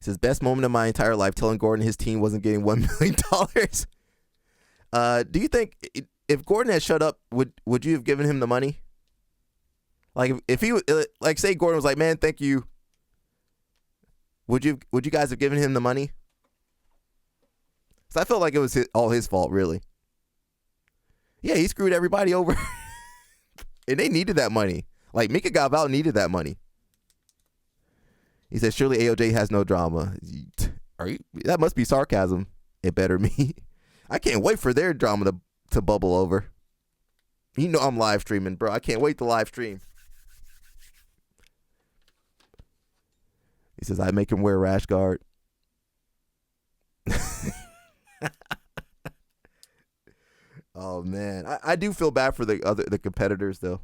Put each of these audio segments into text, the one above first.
says, best moment of my entire life, telling Gordon his team wasn't getting $1 million. Do you think if Gordon had shut up, would you have given him the money? Like if he like say Gordon was like, man, thank you. Would you guys have given him the money? Because I felt like it was all his fault, really. Yeah, he screwed everybody over. And they needed that money. Like Mika Galval needed that money. He said, surely AOJ has no drama. That must be sarcasm. It better be. I can't wait for their drama to bubble over. You know I'm live streaming, bro. I can't wait to live stream. He says, I make him wear a rash guard. Oh, man. I do feel bad for the competitors, though.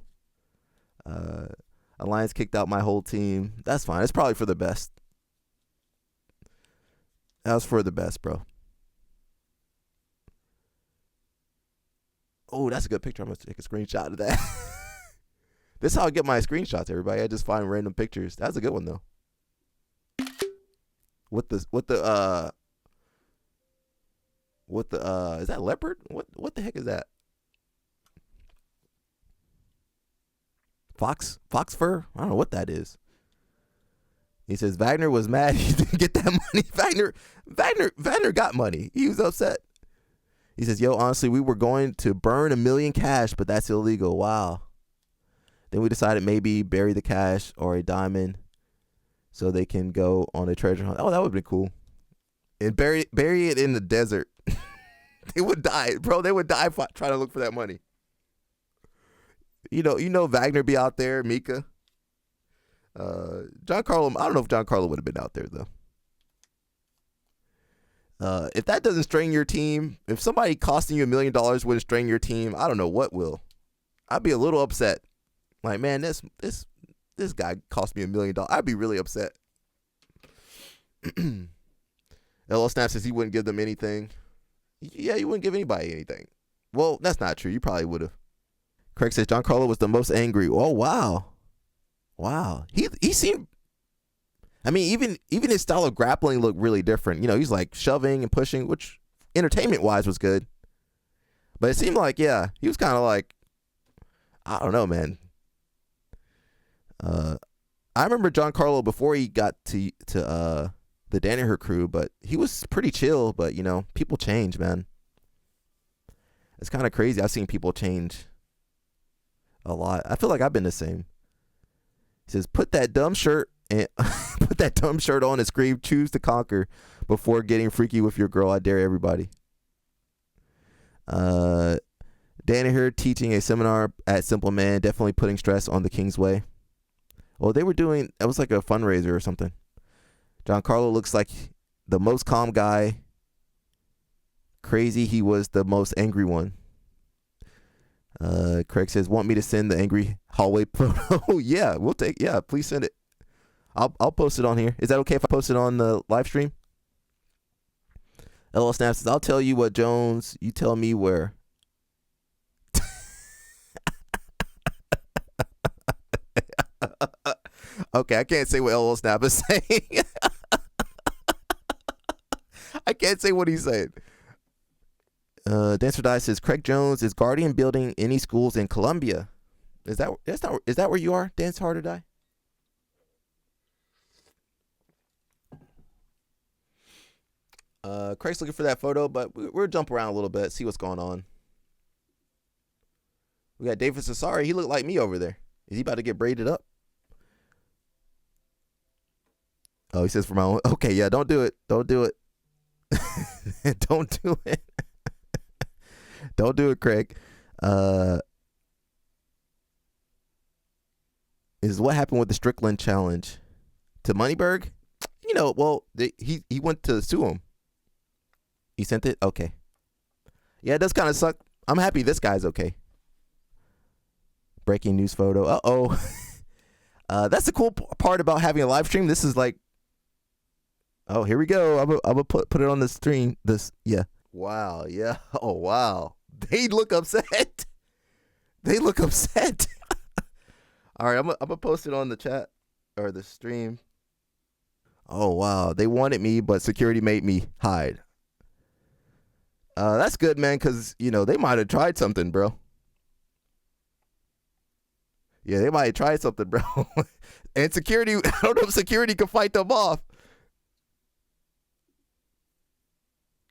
Alliance kicked out my whole team. That's fine. It's probably for the best. That was for the best, bro. Oh, that's a good picture. I'm going to take a screenshot of that. This is how I get my screenshots, everybody. I just find random pictures. That's a good one, though. Is that leopard? What the heck is that? Fox fur? I don't know what that is. He says Wagner was mad he didn't get that money. Wagner got money. He was upset. He says, yo, honestly, we were going to burn $1 million cash, but that's illegal. Wow. Then we decided maybe bury the cash or a diamond so they can go on a treasure hunt. Oh, that would be cool. And bury it in the desert. They would die, bro. They would die trying to look for that money. You know, Wagner be out there, Mika. Giancarlo, I don't know if Giancarlo would have been out there, though. If that doesn't strain your team, if somebody costing you $1 million wouldn't strain your team, I don't know what will. I'd be a little upset. Like, man, this guy cost me $1 million. I'd be really upset. LL Snap says he wouldn't give them anything. Yeah, you wouldn't give anybody anything. Well, that's not true. You probably would have. Craig says Giancarlo was the most angry. Oh, wow. Wow. He seemed, I mean, even his style of grappling looked really different. You know, he's like shoving and pushing, which entertainment-wise was good. But it seemed like, yeah, he was kind of like, I don't know, man. I remember Giancarlo before he got to the Danaher crew, but he was pretty chill. But, you know, people change, man. It's kind of crazy. I've seen people change a lot. I feel like I've been the same. He says, put that dumb shirt on and scream, choose to conquer before getting freaky with your girl. I dare everybody. Danaher teaching a seminar at Simple Man, definitely putting stress on the King's Way. Well, it was like a fundraiser or something. Giancarlo looks like the most calm guy. Crazy, he was the most angry one. Craig says, want me to send the angry hallway photo? Yeah, please send it. I'll post it on here. Is that okay if I post it on the live stream? LL Snap says, I'll tell you what, Jones, you tell me where. Okay, I can't say what LL Snap is saying. I can't say what he's saying. Dancer Die says Craig Jones is guardian building any schools in Colombia. Is that where you are, Dance Hard or Die? Craig's looking for that photo, but we'll jump around a little bit, see what's going on. We got David Cesare. He looked like me over there. Is he about to get braided up? Oh, he says for my own. Okay, yeah, don't do it. Don't do it. Don't do it. Don't do it, Craig. Is what happened with the Strickland challenge to Moneyberg? You know, well, he went to sue him. He sent it? Okay. Yeah, it does kind of suck. I'm happy this guy's okay. Breaking news photo. Uh-oh. That's the cool part about having a live stream. This is like, oh, here we go. I'm gonna put it on the stream. Yeah. Wow. Yeah. Oh, wow. They look upset. They look upset. All right, I'm gonna post it on the chat or the stream. Oh wow, they wanted me, but security made me hide. That's good, man, because they might have tried something, bro. Yeah, they might have tried something, bro. And security, I don't know if security can fight them off.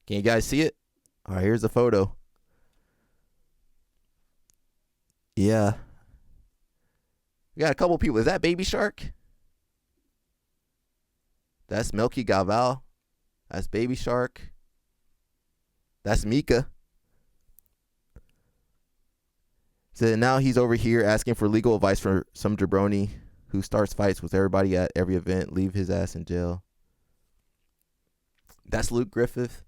Can you guys see it? All right, here's the photo. Yeah. We got a couple people. Is that Baby Shark? That's Milky Gaval. That's Baby Shark. That's Mika. So now he's over here asking for legal advice for some jabroni who starts fights with everybody at every event. Leave his ass in jail. That's Luke Griffith.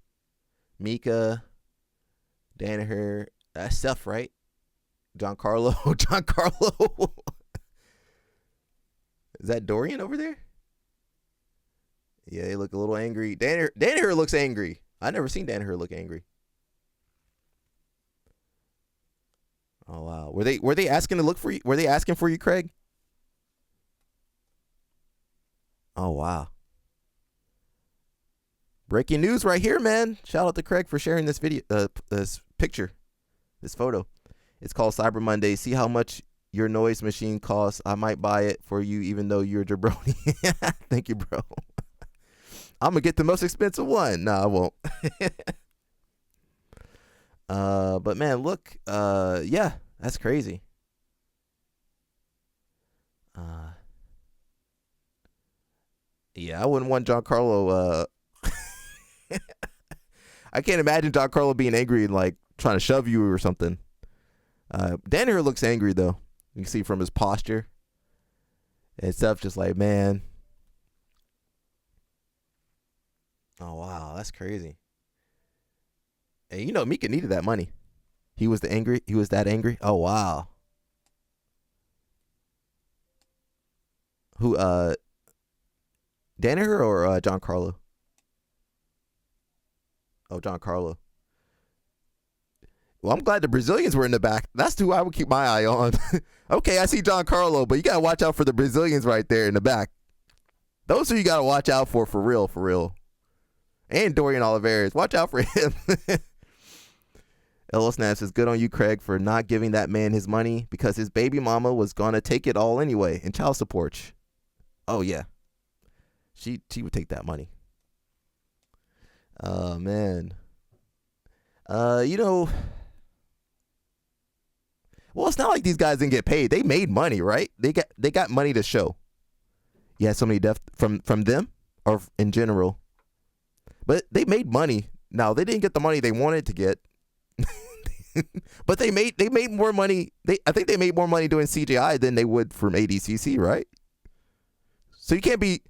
Mika. Danaher. That's Seth, right? Giancarlo. Giancarlo. Is that Dorian over there? Yeah, they look a little angry. Danaher looks angry. I never seen Danaher look angry. Oh wow. Were they asking to look for you? Were they asking for you, Craig? Oh wow. Breaking news right here, man. Shout out to Craig for sharing this video, this picture, this photo. It's called Cyber Monday. See how much your noise machine costs. I might buy it for you, even though you're a jabroni. Thank you, bro. I'm gonna get the most expensive one. No, I won't. But man, look, yeah, that's crazy. Yeah, I wouldn't want Giancarlo. I can't imagine Giancarlo being angry and like trying to shove you or something. Danaher looks angry though. You can see from his posture and stuff. Just like, man. Oh wow, that's crazy. Hey, Mika needed that money. He was that angry. Oh wow. Who Danaher or Giancarlo? Oh, Giancarlo. Well, I'm glad the Brazilians were in the back. That's who I would keep my eye on. Okay, I see Giancarlo, but you gotta watch out for the Brazilians right there in the back. Those who you gotta watch out for real, for real. And Dorian Oliveras. Watch out for him. Elo Snap says, good on you, Craig, for not giving that man his money because his baby mama was going to take it all anyway in child support. Oh, yeah. She would take that money. Oh, man. Well, it's not like these guys didn't get paid. They made money, right? They got money to show. You had somebody from them or in general. But they made money. Now, they didn't get the money they wanted to get. But they made more money. I think they made more money doing CJI than they would from ADCC, right? So you can't be.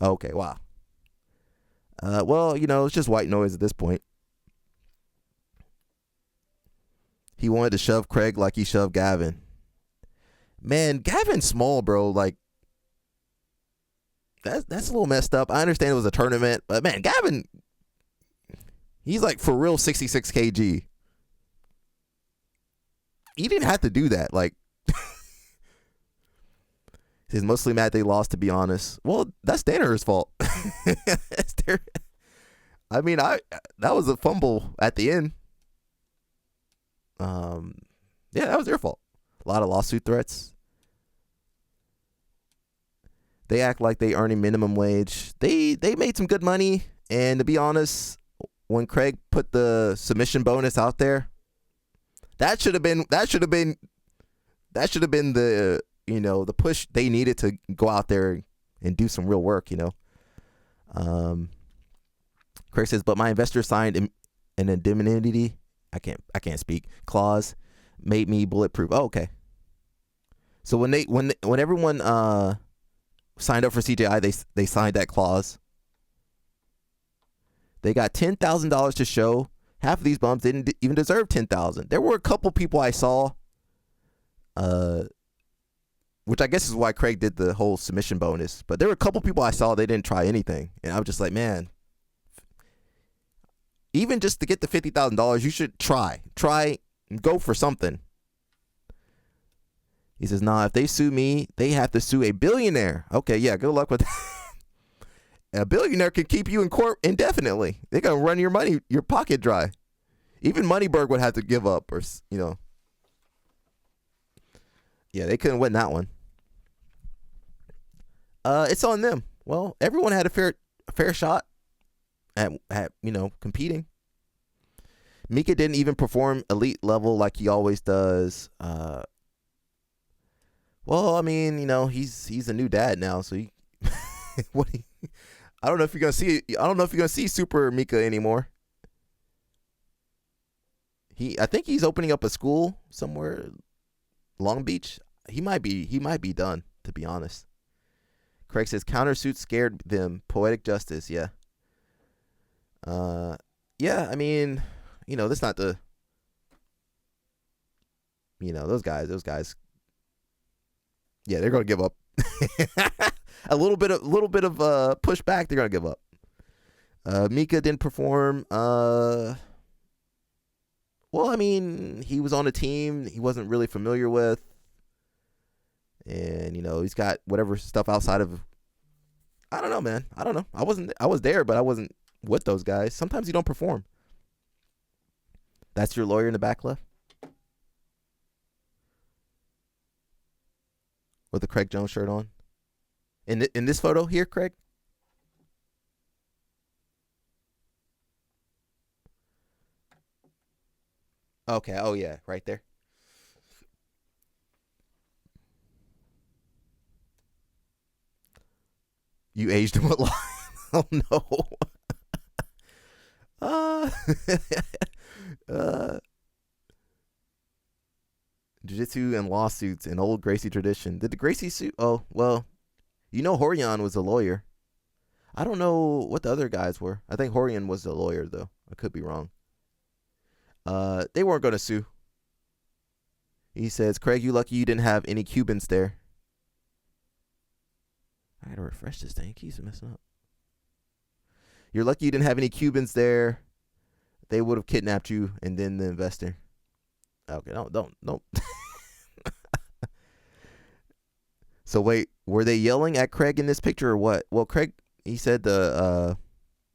Okay, wow. Well, it's just white noise at this point. He wanted to shove Craig like he shoved Gavin. Man, Gavin's small, bro. Like, that's a little messed up. I understand it was a tournament, but man, Gavin, he's like for real 66 kg. He didn't have to do that. Like, he's mostly mad they lost, to be honest. Well, that's Danaher's fault. I mean, that was a fumble at the end. Yeah, that was their fault. A lot of lawsuit threats. They act like they earning minimum wage. They made some good money, and to be honest, when Craig put the submission bonus out there, that should have been the the push they needed to go out there and do some real work. Craig says, but my investor signed an indemnity. I can't speak. Clause made me bulletproof. Oh, okay. So when everyone signed up for CJI, they signed that clause. They got $10,000 to show. Half of these bums didn't even deserve $10,000. There were a couple people I saw, which I guess is why Craig did the whole submission bonus. But there were a couple people I saw, they didn't try anything, and I was just like, man, even just to get the $50,000, you should try, go for something. He says, nah, if they sue me, they have to sue a billionaire. Okay, yeah, good luck with that. A billionaire can keep you in court indefinitely. They're gonna run your money, your pocket dry. Even Moneyberg would have to give up, or yeah, they couldn't win that one. It's on them. Well, everyone had a fair shot at competing. Mika didn't even perform elite level like he always does. Well, I mean, he's a new dad now, so he I don't know if you're gonna see Super Mika anymore. I think he's opening up a school somewhere, Long Beach. He might be done, to be honest. Craig says countersuit scared them. Poetic justice, yeah. Yeah, I mean, that's not the, those guys. Yeah, they're gonna give up. a little bit of pushback. They're gonna give up. Mika didn't perform. Well, I mean, he was on a team he wasn't really familiar with, and he's got whatever stuff outside of. I don't know, man. I don't know. I was there, but I wasn't with those guys. Sometimes you don't perform. That's your lawyer in the back left, with the Craig Jones shirt on. In this photo here, Craig. Okay. Oh yeah, right there. You aged him a lot. Oh no. Jiu-jitsu and lawsuits, an old Gracie tradition. Did the Gracie suit? Oh well, Horion was a lawyer. I don't know what the other guys were. I think Horion was a lawyer though. I could be wrong. They weren't gonna sue. He says, Craig, you lucky you didn't have any Cubans there. I gotta refresh this thing. It keeps messing up. You're lucky you didn't have any Cubans there. They would have kidnapped you and then the investor. Okay, don't. So wait, were they yelling at Craig in this picture or what? Well, Craig, he said the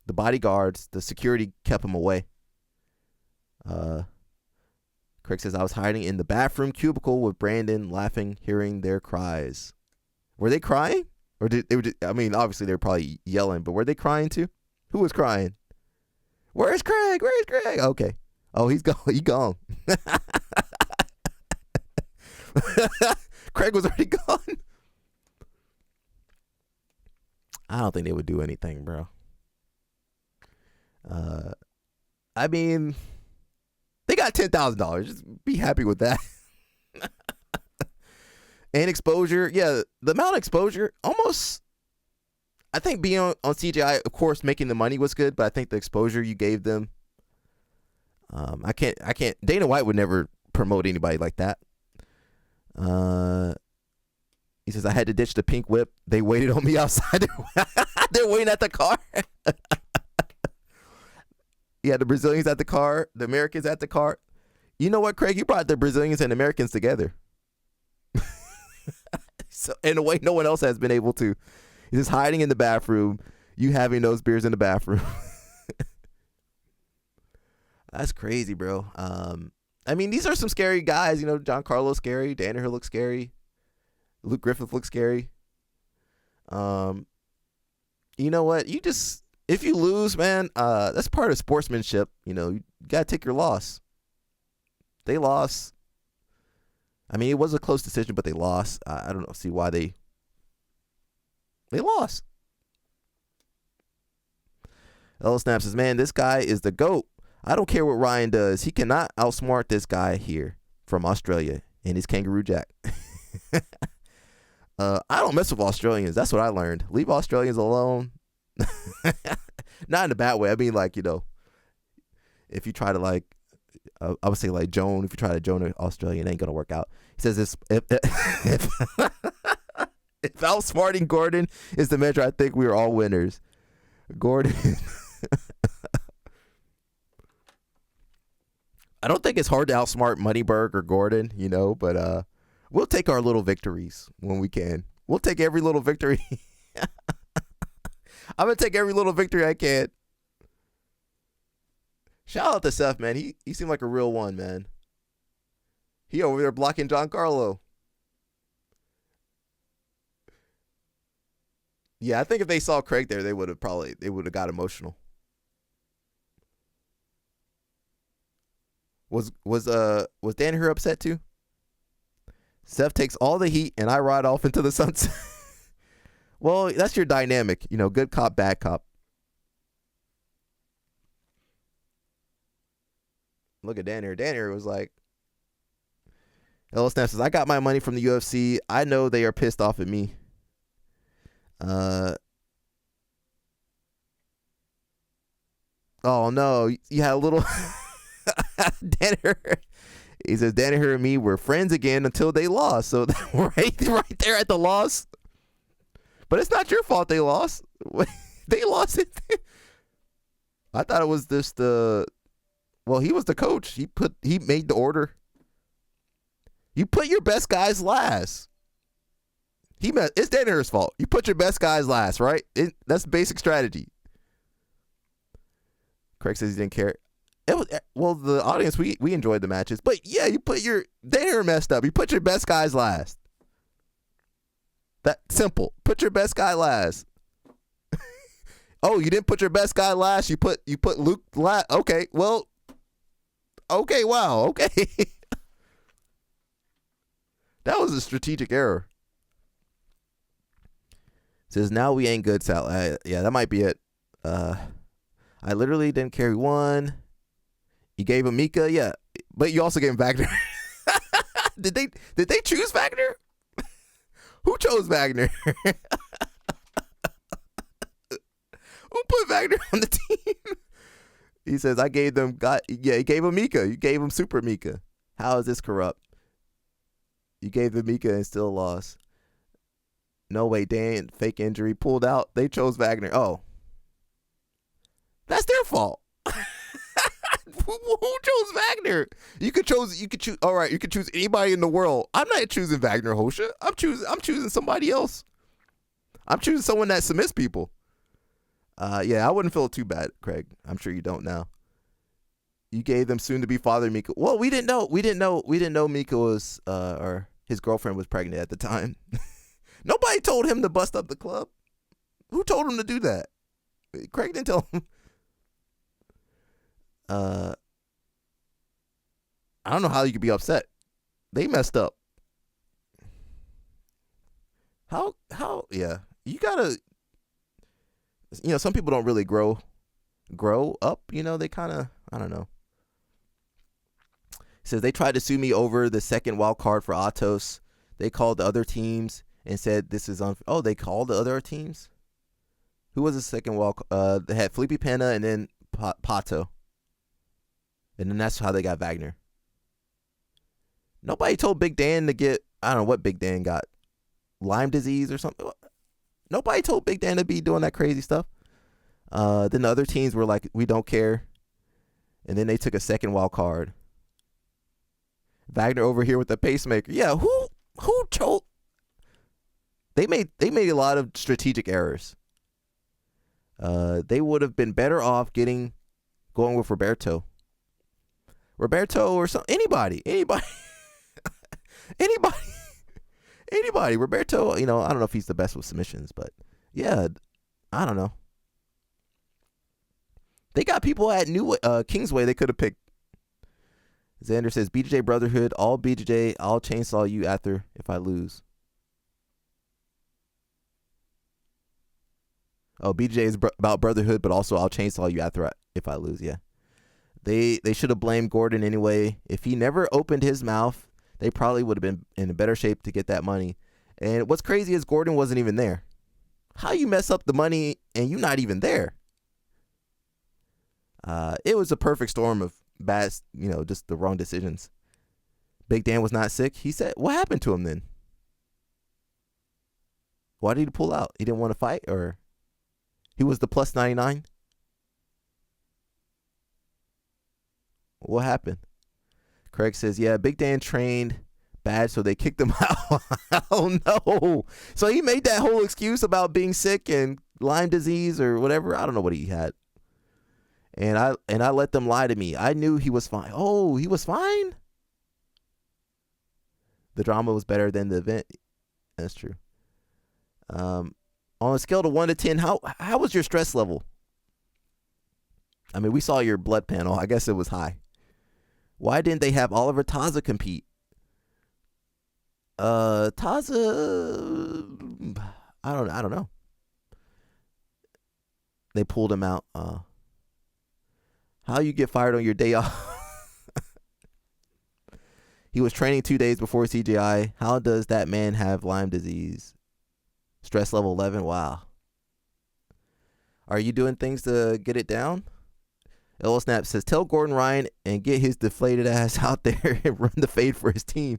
bodyguards, the security kept him away. Craig says, I was hiding in the bathroom cubicle with Brandon, laughing, hearing their cries. Were they crying? Or did they were just, I mean, obviously they were probably yelling, but were they crying too? Who was crying? Where's Craig? Where's Craig? Okay. Oh, he's gone. He gone. Craig was already gone. I don't think they would do anything, bro. I mean, they got $10,000. Just be happy with that. And exposure, yeah, the amount of exposure, almost. I think being on CJI, of course, making the money was good, but I think the exposure you gave them. I can't. Dana White would never promote anybody like that. He says, I had to ditch the pink whip. They waited on me outside. They're waiting at the car. Yeah, the Brazilians at the car, the Americans at the car. You know what, Craig? You brought the Brazilians and Americans together. So in a way no one else has been able to. He's just hiding in the bathroom, you having those beers in the bathroom. That's crazy, bro. I mean, these are some scary guys. John Carlos scary. Danaher looks scary. Luke Griffith looks scary. You know what? If you lose, man, that's part of sportsmanship. You got to take your loss. They lost. I mean, it was a close decision, but they lost. I don't know. See why they lost. Ella Snap says, man, this guy is the GOAT. I don't care what Ryan does. He cannot outsmart this guy here from Australia in his Kangaroo Jack. I don't mess with Australians. That's what I learned. Leave Australians alone. Not in a bad way. I mean, like, if you try to, I would say, Joan, if you try to Joan an Australian, it ain't going to work out. He says, if outsmarting Gordon is the measure, I think we are all winners. Gordon. I don't think it's hard to outsmart Moneyberg or Gordon, but we'll take our little victories when we can. We'll take every little victory. I'm gonna take every little victory I can. Shout out to Seth, man. He seemed like a real one, man. He over there blocking Giancarlo. Yeah, I think if they saw Craig there, they would have got emotional. Was Danaher upset too? Seth takes all the heat and I ride off into the sunset. Well, that's your dynamic, good cop, bad cop. Look at Danaher. Danaher was like, Ella Snap says, I got my money from the UFC. I know they are pissed off at me. Oh no, you had a little Danaher. He says Danaher and me were friends again until they lost. So right there at the loss. But it's not your fault they lost. They lost it. I thought it was just well, he was the coach. He made the order. You put your best guys last. It's Danaher's fault. You put your best guys last, right? That's basic strategy. Craig says he didn't care. Well, the audience, we enjoyed the matches. But yeah, Danaher messed up. You put your best guys last. That simple. Put your best guy last. Oh, you didn't put your best guy last. You put Luke last. Okay, well. Okay, wow. Okay. That was a strategic error. Says now we ain't good, Sal. Yeah, that might be it. I literally didn't care who won. You gave him Mika, yeah, but you also gave him Wagner. Did they choose Wagner? Who chose Wagner? Who put Wagner on the team? He says I gave them. He gave him Mika. You gave him Super Mika. How is this corrupt? You gave them Mika and still lost. No way, Dan. Fake injury pulled out. They chose Wagner. Oh, that's their fault. Who chose Wagner? You could choose. All right, you could choose anybody in the world. I'm not choosing Wagner Hosha. I'm choosing somebody else. I'm choosing someone that submits people. Yeah, I wouldn't feel too bad, Craig. I'm sure you don't now. You gave them soon to be father Mika. Well, we didn't know Mika was or his girlfriend was pregnant at the time. Nobody told him to bust up the club. Who told him to do that? Craig didn't tell him. I don't know how you could be upset. They messed up. How yeah. You gotta, some people don't really grow up, they kind of, I don't know. He says they tried to sue me over the second wild card for Atos. They called the other teams and said this is unfair. Oh, they called the other teams? Who was the second wild? They had Felipe Pena and then Pato. And then that's how they got Wagner. Nobody told Big Dan to get, I don't know what Big Dan got. Lyme disease or something. Nobody told Big Dan to be doing that crazy stuff. Then the other teams were like, we don't care. And then they took a second wild card. Wagner over here with the pacemaker. Yeah, who told? They made a lot of strategic errors. They would have been better off going with Roberto or anybody. Roberto, I don't know if he's the best with submissions, but yeah, I don't know. They got people at Kingsway they could have picked. Xander says, BJJ Brotherhood, all BJJ, I'll chainsaw you after if I lose. Oh, BJJ is about brotherhood, but also I'll chainsaw you after if I lose, yeah. They should have blamed Gordon anyway. If he never opened his mouth, they probably would have been in a better shape to get that money. And what's crazy is Gordon wasn't even there. How you mess up the money and you not even there? It was a perfect storm of bad, just the wrong decisions. Big Dan was not sick. He said, what happened to him then? Why did he pull out? He didn't want to fight, or he was the plus 99? What happened? Craig says, yeah, Big Dan trained bad, so they kicked him out. Oh, no. So he made that whole excuse about being sick and Lyme disease or whatever. I don't know what he had. And I let them lie to me. I knew he was fine. Oh, he was fine? The drama was better than the event. That's true. On a scale of 1 to 10, how was your stress level? I mean, we saw your blood panel. I guess it was high. Why didn't they have Oliver Taza compete? Taza, I don't know. They pulled him out. How you get fired on your day off? He was training 2 days before CJI. How does that man have Lyme disease? Stress level 11. Wow. Are you doing things to get it down? Ella Snap says, tell Gordon Ryan and get his deflated ass out there and run the fade for his team.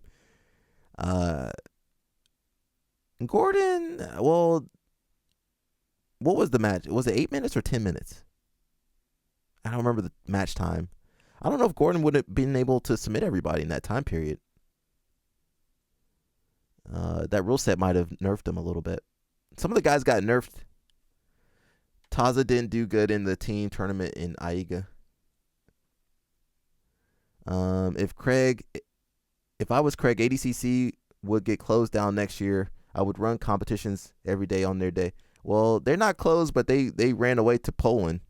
Gordon, well, what was the match? Was it 8 minutes or 10 minutes? I don't remember the match time. I don't know if Gordon would have been able to submit everybody in that time period. That rule set might have nerfed him a little bit. Some of the guys got nerfed. Taza didn't do good in the team tournament in Aiga. If I was Craig, ADCC would get closed down next year. I would run competitions every day on their day. Well, they're not closed, but they ran away to Poland.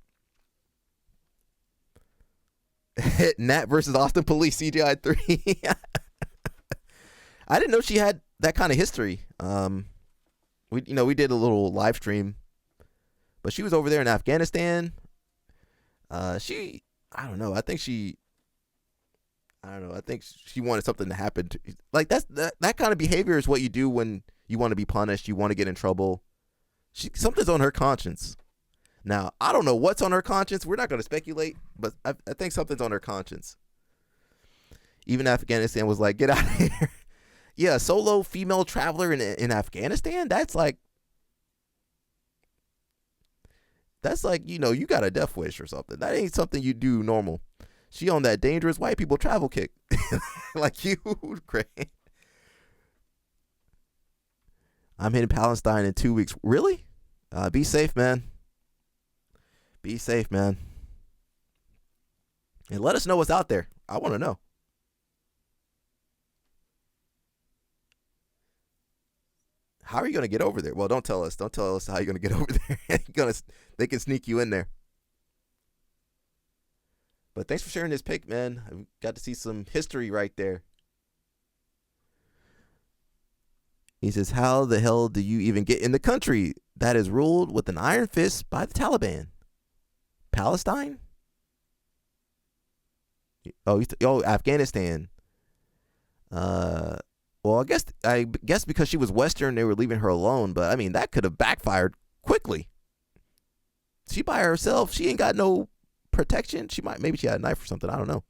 Nat versus Austin Police, CJI3. I didn't know she had that kind of history. We did a little live stream, but she was over there in Afghanistan. I don't know. I think she wanted something to happen to, like that kind of behavior is what you do when you want to be punished, you want to get in trouble. Something's on her conscience. Now, I don't know what's on her conscience. We're not going to speculate, but I think something's on her conscience. Even Afghanistan was like, get out of here. Yeah, solo female traveler in Afghanistan? That's like, you got a death wish or something. That ain't something you do normal. She on that dangerous white people travel kick. Like you, great. I'm hitting Palestine in 2 weeks. Really? Be safe, man. Be safe, man. And let us know what's out there. I want to know. How are you going to get over there? Well, don't tell us. Don't tell us how you're going to get over there. They can sneak you in there. But thanks for sharing this pic, man. I got to see some history right there. He says, how the hell do you even get in the country that is ruled with an iron fist by the Taliban? Palestine? Afghanistan. Well, I guess because she was Western, they were leaving her alone. But I mean, that could have backfired quickly. She by herself, she ain't got no protection. Maybe she had a knife or something. I don't know.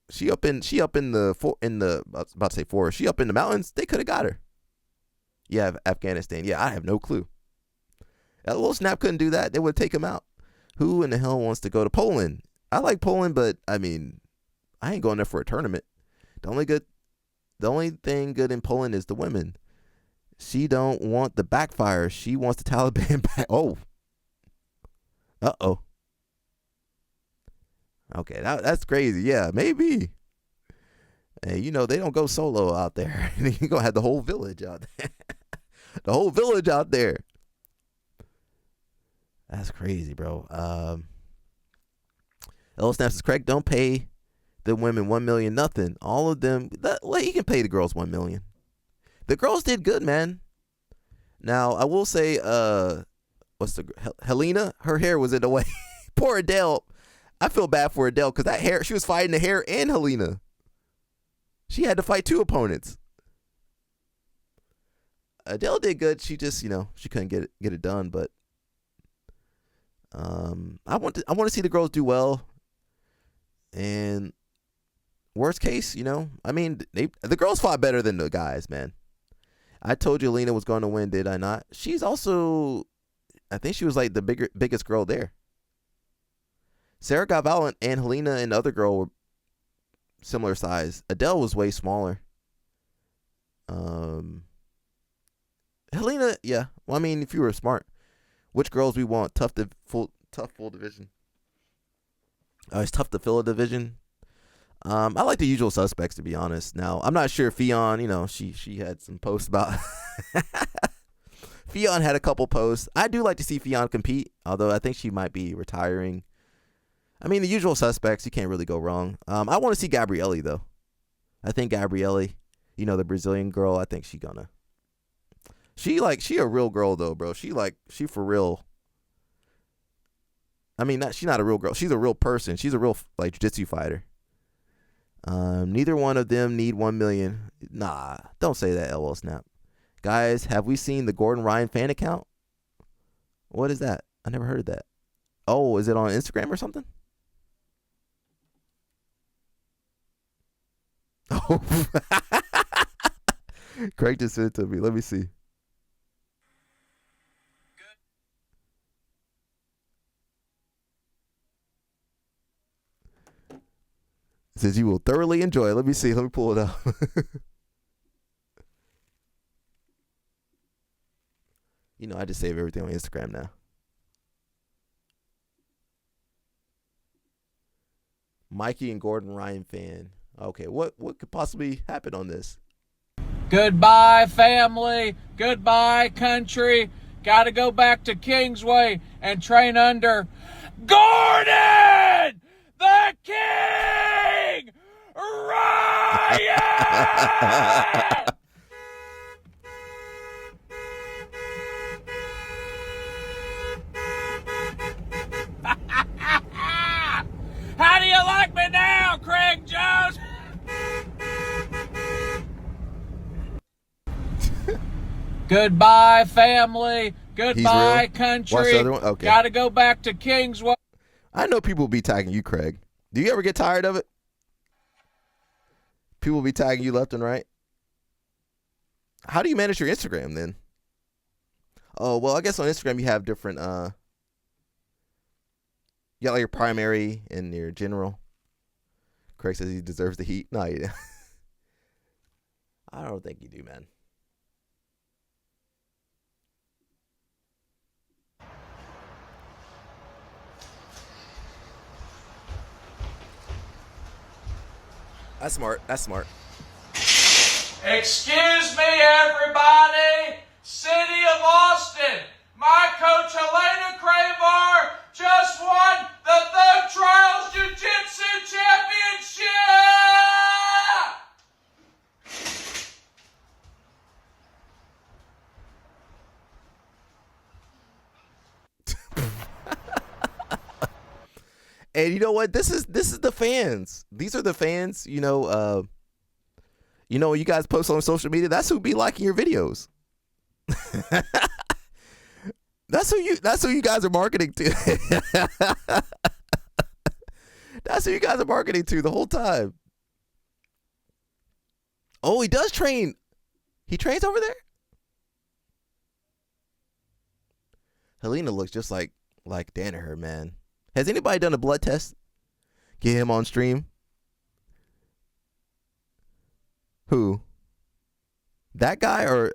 She up in the I was about to say forest. She up in the mountains. They could have got her. Yeah, Afghanistan. Yeah, I have no clue. That little snap couldn't do that. They would take him out. Who in the hell wants to go to Poland? I like Poland, but I mean, I ain't going there for a tournament. The only thing good in Poland is the women. She don't want the backfire. She wants the Taliban back. Oh. Uh-oh. Okay, that's crazy. Yeah, maybe. Hey, they don't go solo out there. You're going to have the whole village out there. The whole village out there. That's crazy, bro. L Snaps says, Craig, don't pay the women $1 million, nothing. All of them, you can pay the girls $1 million. The girls did good, man. Now, I will say, Helena, her hair was in the way. Poor Adele. I feel bad for Adele because that hair, she was fighting the hair and Helena. She had to fight two opponents. Adele did good. She just, she couldn't get it done. But I want to see the girls do well. And worst case, I mean, the girls fought better than the guys, man. I told you Lena was going to win, did I not? She's also, I think she was like the biggest girl there. Sarah got violent, and Helena and the other girl were similar size. Adele was way smaller. Helena, yeah. Well, I mean, if you were smart, which girls we want? Tough full division. It's tough to fill a division. I like the usual suspects, to be honest. Now, I'm not sure if Fionn, you know, she had some posts about. Fionn had a couple posts. I do like to see Fionn compete, although I think she might be retiring. I mean, the usual suspects, you can't really go wrong. I want to see Gabrielle, though. I think Gabrielle, you know, the Brazilian girl, I think she a real girl, though, bro. She for real. I mean, she's not a real girl. She's a real person. She's a real, like, jiu-jitsu fighter. Neither one of them need 1 million. Nah, don't say that, LL Snap. Guys, have we seen the Gordon Ryan fan account? What is that? I never heard of that. Oh, is it on Instagram or something? Oh, Craig just sent it to me. Let me see. It says you will thoroughly enjoy it. Let me see. Let me pull it up. You know, I just save everything on Instagram now. Mikey and Gordon Ryan fan. Okay, what could possibly happen on this? Goodbye, family. Goodbye, country. Got to go back to Kingsway and train under Gordon, the King Ryan. How do you like me now, Craig Jones? Goodbye, family. Goodbye, country. Okay. Got to go back to Kingsway. I know people will be tagging you, Craig. Do you ever get tired of it? People will be tagging you left and right. How do you manage your Instagram then? Oh, well, I guess on Instagram you have different, you got like your primary and your general. Craig says he deserves the heat. No, you I don't think you do, man. That's smart. That's smart. Excuse me, everybody. City of Austin. My coach, Helena Kravar, just won the Thug Trials Jiu-Jitsu Championship! And you know what? This is the fans. These are the fans. You know, when you guys post on social media, that's who be liking your videos. That's who you guys are marketing to. That's who you guys are marketing to the whole time. Oh, he does train. He trains over there? Helena looks just like Danaher, man. Has anybody done a blood test? Get him on stream? Who? That guy or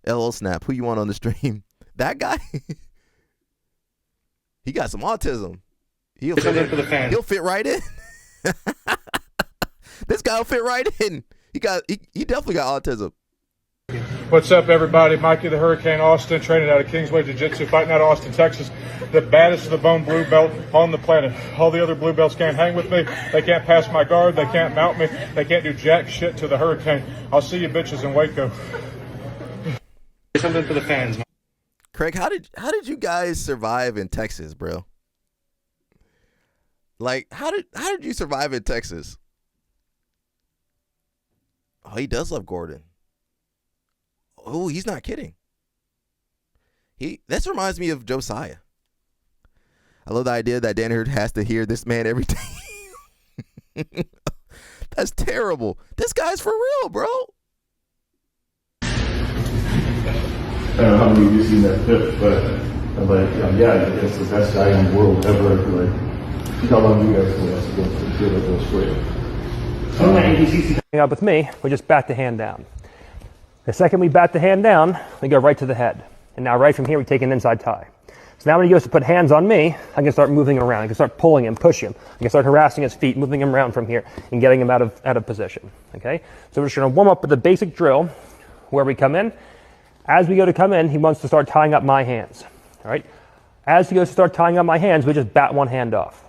LL Snap? Who you want on the stream? That guy? He got some autism. He'll fit right in. This guy will fit right in. He definitely got autism. What's up, everybody? Mikey the Hurricane Austin, training out of Kingsway Jiu-Jitsu, fighting out of Austin, Texas. The baddest of the bone blue belt on the planet. All the other blue belts can't hang with me. They can't pass my guard. They can't mount me. They can't do jack shit to the Hurricane. I'll see you bitches in Waco. Something for the fans. Craig, how did you guys survive in Texas, bro? Like, how did you survive in Texas? Oh, he does love Gordon. Oh, he's not kidding. This reminds me of Josiah. I love the idea that Danaher has to hear this man every day. That's terrible. This guy's for real, bro. I don't know how many of you seen that clip, but I'm like, yeah, it's the best guy in the world ever. Like, how long you guys can last to go straight? Up with me, we just bat the hand down. The second we bat the hand down, we go right to the head. And now right from here, we take an inside tie. So now when he goes to put hands on me, I can start moving around. I can start pulling him, push him. I can start harassing his feet, moving him around from here, and getting him out of position. Okay? So we're just going to warm up with the basic drill where we come in. As we go to come in, he wants to start tying up my hands. All right? As he goes to start tying up my hands, we just bat one hand off.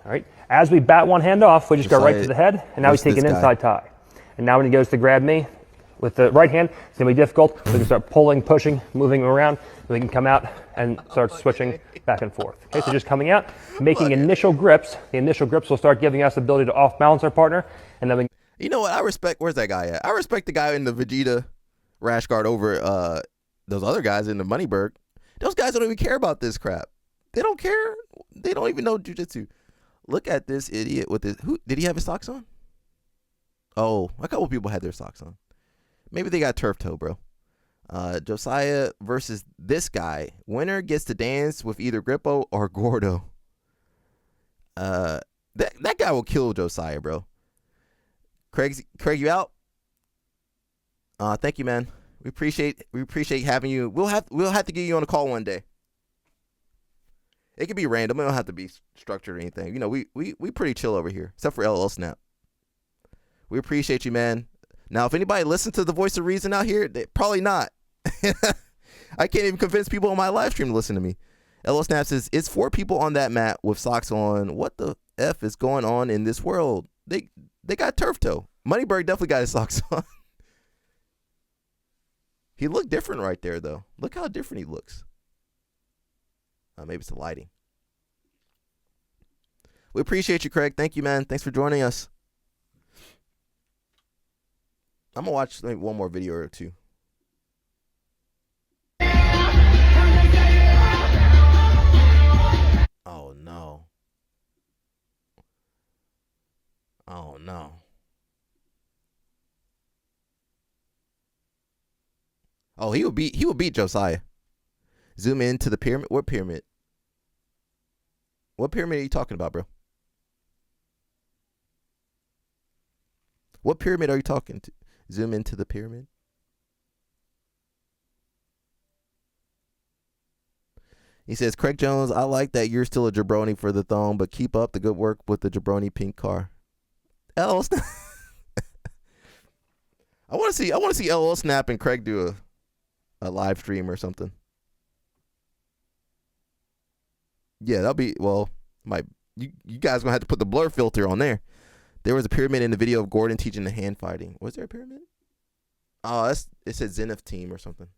All right? As we bat one hand off, we just go right to the head, and now we take an inside tie. And now when he goes to grab me with the right hand, it's going to be difficult. We can start pulling, pushing, moving him around. We can come out and start switching back and forth. Okay, so just coming out, making initial grips. The initial grips will start giving us the ability to off-balance our partner, and then we... You know what? I respect... Where's that guy at? I respect the guy in the Vegeta rash guard over those other guys in the Moneyberg. Those guys don't even care about this crap. They don't care. They don't even know jiu-jitsu. Look at this idiot with this. Who did he have his socks on? Oh, a couple people had their socks on. Maybe they got turf toe, bro. Josiah versus this guy. Winner gets to dance with either Grippo or Gordo. That guy will kill Josiah, bro. Craig, you out? Thank you, man. We appreciate having you. We'll have to get you on a call one day. It could be random. It don't have to be structured or anything. You know, we pretty chill over here, except for LL Snap. We appreciate you, man. Now, if anybody listens to the voice of reason out here, they probably not. I can't even convince people on my live stream to listen to me. LL Snap says, it's 4 people on that mat with socks on. What the F is going on in this world? They got turf toe. Moneyberg definitely got his socks on. He looked different right there, though. Look how different he looks. Maybe it's the lighting. We appreciate you, Craig. Thank you, man. Thanks for joining us. I'm going to watch maybe one more video or two. Oh, no. Oh, no. Oh, he would beat Josiah. Zoom in to the pyramid. What pyramid? What pyramid are you talking about, bro? What pyramid are you talking to? Zoom into the pyramid. He says, Craig Jones, I like that you're still a jabroni for the thong, but keep up the good work with the jabroni pink car. LL Snap. I want to see LL Snap and Craig do a live stream or something. Yeah, that'll be, well, you guys gonna have to put the blur filter on there. There was a pyramid in the video of Gordon teaching the hand fighting. Was there a pyramid? Oh, it said Zenith team or something.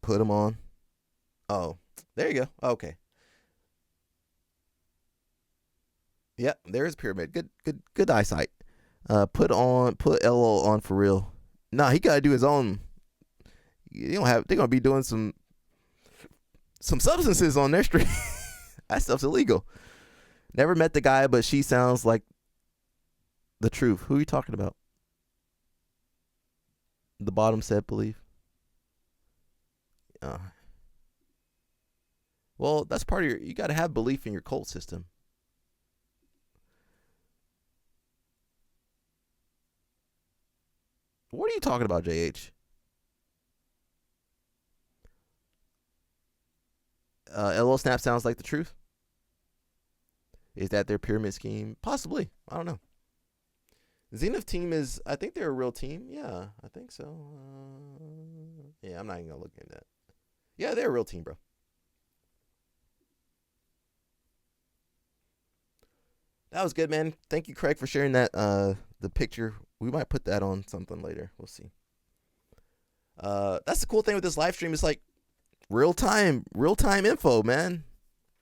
Put them on. Oh, there you go. Okay. Yep, there's a pyramid. Good eyesight. Put LO on for real. Nah, he gotta do his own. They're gonna be doing some substances on their stream. That stuff's illegal. Never met the guy, but she sounds like the truth. Who are you talking about? The bottom said believe. Well, that's part of you gotta have belief in your cult system. What are you talking about, JH? LL Snap sounds like the truth. Is that their pyramid scheme? Possibly. I don't know. Zenith team is, I think they're a real team. Yeah, I think so. Yeah, I'm not even going to look into that. Yeah, they're a real team, bro. That was good, man. Thank you, Craig, for sharing that. The picture. We might put that on something later. We'll see. That's the cool thing with this live stream. It's like real time info, man.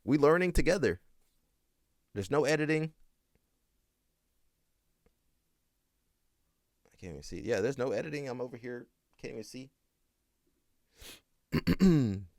We learning together. There's no editing. I can't even see. Yeah, there's no editing. I'm over here. Can't even see.